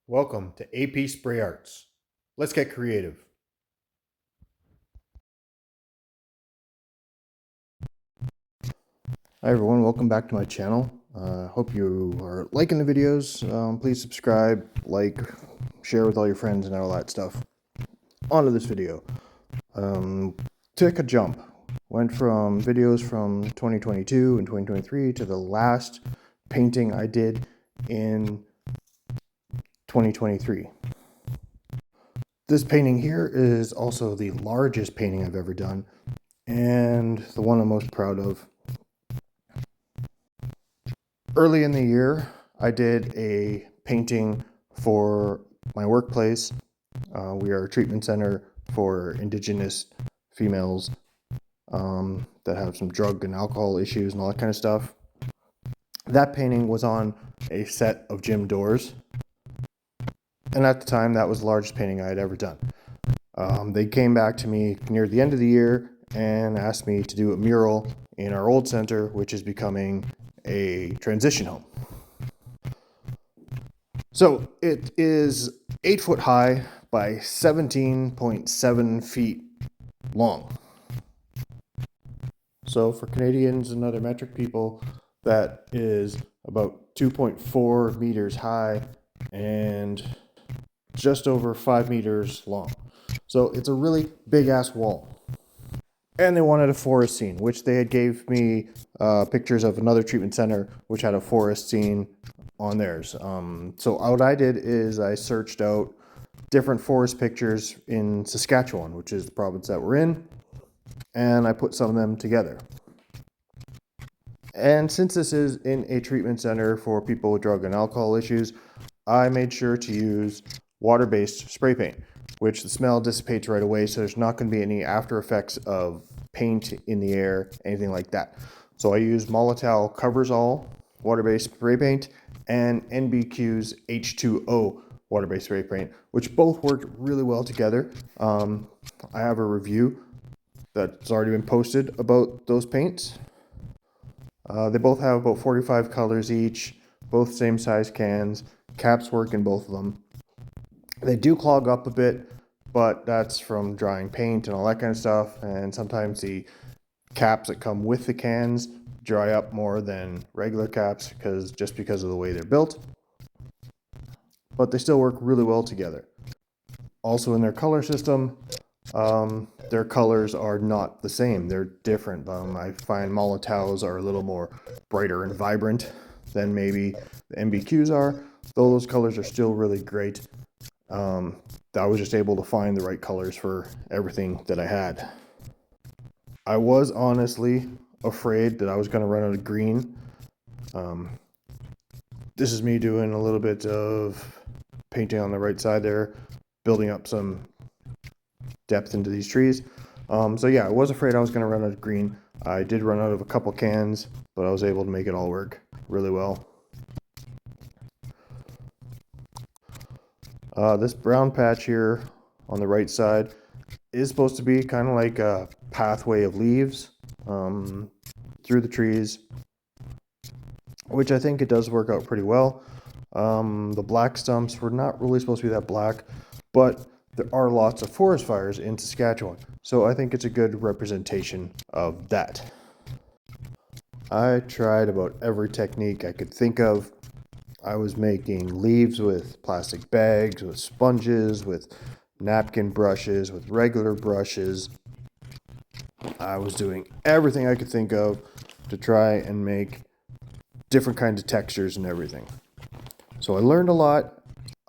Welcome to APsprayarts. Let's get creative. Hi everyone, welcome back to my channel. Hope you are liking the videos. Please subscribe, like, share with all your friends and all that stuff. On to this video. Took a jump. Went from videos from 2022 and 2023 to the last painting I did in 2023. This painting here is also the largest painting I've ever done and the one I'm most proud of. Early in the year, I did a painting for my workplace. We are a treatment center for Indigenous females that have some drug and alcohol issues and all that kind of stuff. That painting was on a set of gym doors. And at the time, that was the largest painting I had ever done. They came back to me near the end of the year and asked me to do a mural in our old center, which is becoming a transition home. So it is 8 foot high by 17.7 feet long. So for Canadians and other metric people, that is about 2.4 meters high and just over 5 meters long. So it's a really big ass wall. And they wanted a forest scene, which they had gave me pictures of another treatment center which had a forest scene on theirs. So what I did is I searched out different forest pictures in Saskatchewan, which is the province that we're in, and I put some of them together. And since this is in a treatment center for people with drug and alcohol issues, I made sure to use water-based spray paint, which the smell dissipates right away, so there's not going to be any after effects of paint in the air, anything like that. So I used Mural Covers All water-based spray paint and NBQ's H2O water-based spray paint, which both worked really well together. I have a review that's already been posted about those paints. They both have about 45 colors each, both same size cans. Caps work in both of them. They do clog up a bit, but that's from drying paint and all that kind of stuff. And sometimes the caps that come with the cans dry up more than regular caps just because of the way they're built. But they still work really well together. Also in their color system, their colors are not the same. They're different. I find Molotovs are a little more brighter and vibrant than maybe the MBQs are, though those colors are still really great. I was just able to find the right colors for everything that I had. I was honestly afraid that I was going to run out of green. This is me doing a little bit of painting on the right side there, building up some depth into these trees. So yeah, I was afraid I was going to run out of green. I did run out of a couple cans, but I was able to make it all work really well. This brown patch here on the right side is supposed to be kind of like a pathway of leaves through the trees, which I think it does work out pretty well. The black stumps were not really supposed to be that black, but there are lots of forest fires in Saskatchewan, so I think it's a good representation of that. I tried about every technique I could think of. I was making leaves with plastic bags, with sponges, with napkin brushes, with regular brushes. I was doing everything I could think of to try and make different kinds of textures and everything. So I learned a lot.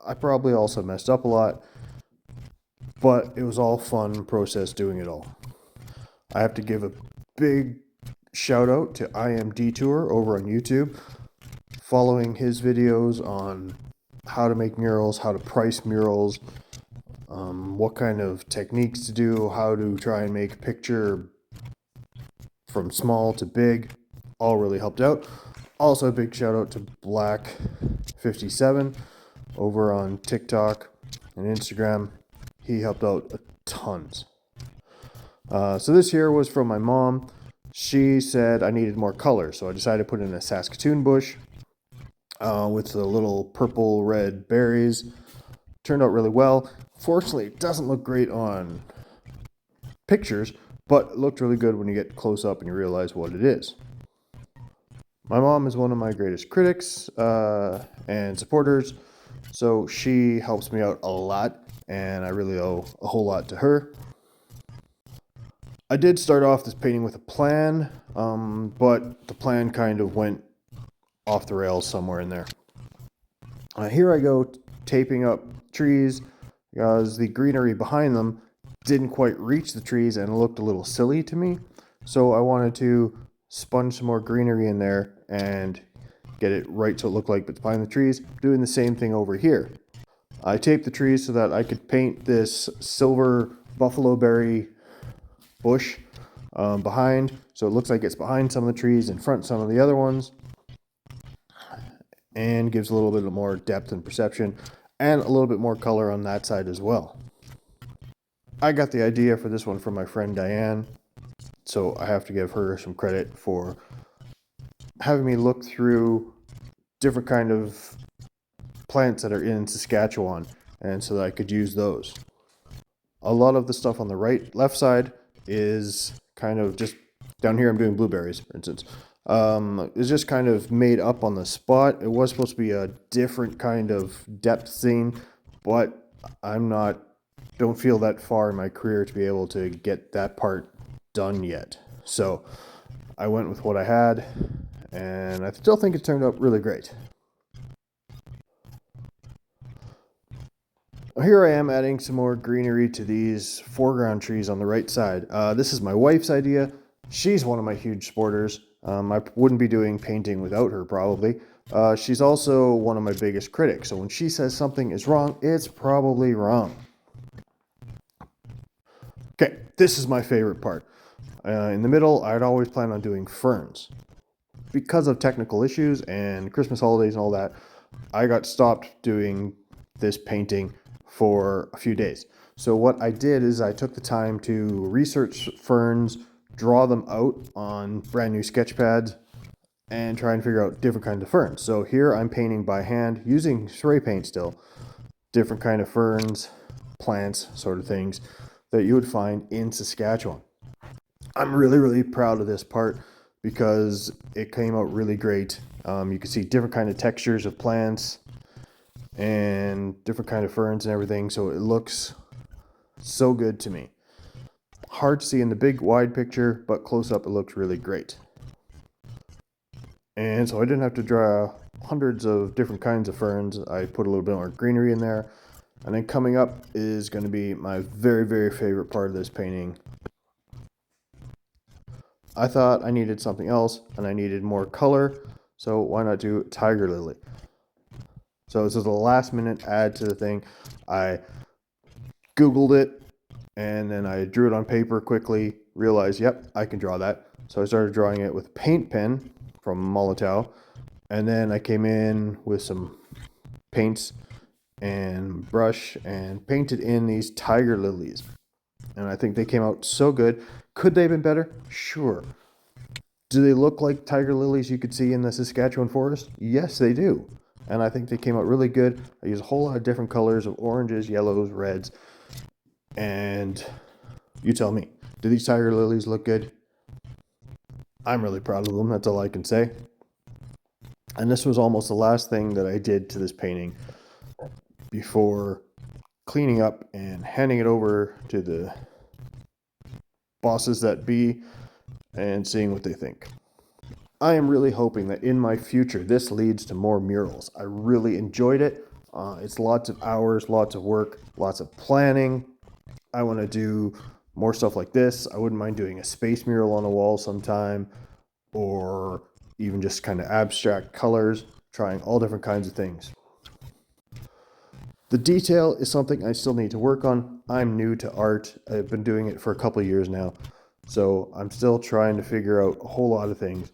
I probably also messed up a lot, but it was all fun process doing it all. I have to give a big shout out to I Am Detour over on YouTube. Following his videos on how to make murals, how to price murals, what kind of techniques to do, how to try and make a picture from small to big, all really helped out. Also a big shout out to Black57 over on TikTok and Instagram. He helped out a tons. So this here was from my mom. She said I needed more color, so I decided to put in a Saskatoon bush with the little purple red berries. turned out really well. Fortunately, it doesn't look great on pictures, but it looked really good when you get close up and you realize what it is. My mom is one of my greatest critics and supporters, so she helps me out a lot, and I really owe a whole lot to her. I did start off this painting with a plan, but the plan kind of went off the rails somewhere in there. Here I go taping up trees because the greenery behind them didn't quite reach the trees and it looked a little silly to me. So I wanted to sponge some more greenery in there and get it right so it looked like it's behind the trees. Doing the same thing over here. I taped the trees so that I could paint this silver buffalo berry bush behind, so it looks like it's behind some of the trees, in front some of the other ones, and gives a little bit more depth and perception and a little bit more color on that side as well. I got the idea for this one from my friend Diane, so I have to give her some credit for having me look through different kind of plants that are in Saskatchewan, and so that I could use those. A lot of the stuff on the left side is kind of just, down here I'm doing blueberries, for instance. It's just kind of made up on the spot. It was supposed to be a different kind of depth scene, but don't feel that far in my career to be able to get that part done yet. So I went with what I had, and I still think it turned out really great. Here I am adding some more greenery to these foreground trees on the right side. This is my wife's idea. She's one of my huge supporters. I wouldn't be doing painting without her, probably. She's also one of my biggest critics, so when she says something is wrong, it's probably wrong. Okay, this is my favorite part. In the middle, I'd always planned on doing ferns. Because of technical issues and Christmas holidays and all that, I got stopped doing this painting for a few days. So what I did is I took the time to research ferns, draw them out on brand new sketch pads, and try and figure out different kinds of ferns. So here I'm painting by hand using spray paint still, different kind of ferns, plants, sort of things that you would find in Saskatchewan. I'm really, really proud of this part because it came out really great. You can see different kind of textures of plants and different kind of ferns and everything, so it looks so good to me. Hard to see in the big wide picture, but close up it looks really great. And so I didn't have to draw hundreds of different kinds of ferns. I put a little bit more greenery in there. And then coming up is going to be my very, very favorite part of this painting. I thought I needed something else and I needed more color, so why not do tiger lily? So this is a last minute add to the thing. I Googled it and then I drew it on paper quickly, realized, yep, I can draw that. So I started drawing it with a paint pen from Molotov, and then I came in with some paints and brush and painted in these tiger lilies. And I think they came out so good. Could they have been better? Sure. Do they look like tiger lilies you could see in the Saskatchewan forest? Yes, they do. And I think they came out really good. I used a whole lot of different colors of oranges, yellows, reds. And you tell me, do these tiger lilies look good? I'm really proud of them. That's all I can say. And this was almost the last thing that I did to this painting before cleaning up and handing it over to the bosses that be and seeing what they think. I am really hoping that in my future this leads to more murals. I really enjoyed it. It's lots of hours, lots of work, lots of planning. I want to do more stuff like this. I wouldn't mind doing a space mural on a wall sometime, or even just kind of abstract colors, trying all different kinds of things. The detail is something I still need to work on. I'm new to art. I've been doing it for a couple of years now, so I'm still trying to figure out a whole lot of things.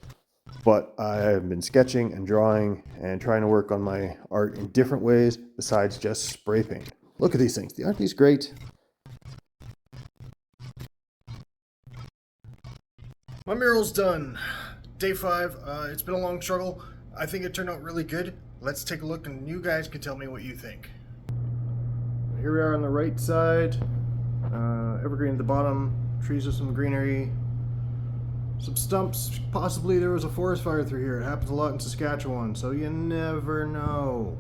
But I have been sketching and drawing and trying to work on my art in different ways besides just spray paint. Look at these things. Aren't these great? My mural's done. Day 5. It's been a long struggle. I think it turned out really good. Let's take a look and you guys can tell me what you think. here we are on the right side. Evergreen at the bottom, trees with some greenery, some stumps. Possibly there was a forest fire through here. It happens a lot in Saskatchewan, so you never know.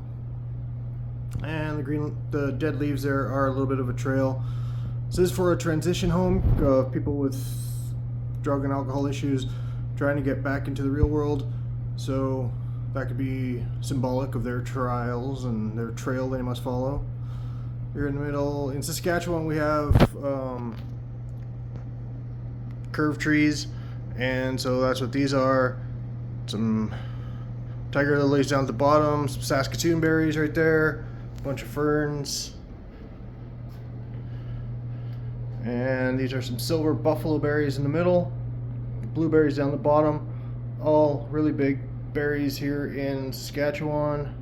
And the dead leaves there are a little bit of a trail. This is for a transition home, people with drug and alcohol issues trying to get back into the real world. So that could be symbolic of their trials and their trail they must follow. Here in the middle, in Saskatchewan, we have curved trees, and so that's what these are. Some tiger lilies down at the bottom, some Saskatoon berries right there, a bunch of ferns, and these are some silver buffalo berries in the middle, blueberries down the bottom. All really big berries here in Saskatchewan.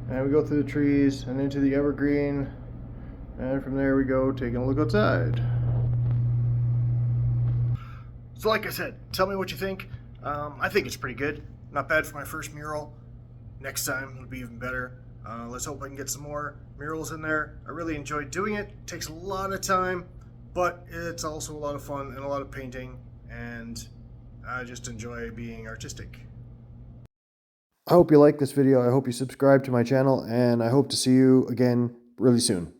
And we go through the trees and into the evergreen, and from there we go taking a look outside. So like I said, tell me what you think. I think it's pretty good. Not bad for my first mural. Next time it'll be even better. Let's hope I can get some more murals in there. I really enjoyed doing it. It takes a lot of time, but it's also a lot of fun and a lot of painting, and I just enjoy being artistic. I hope you like this video. I hope you subscribe to my channel, and I hope to see you again really soon.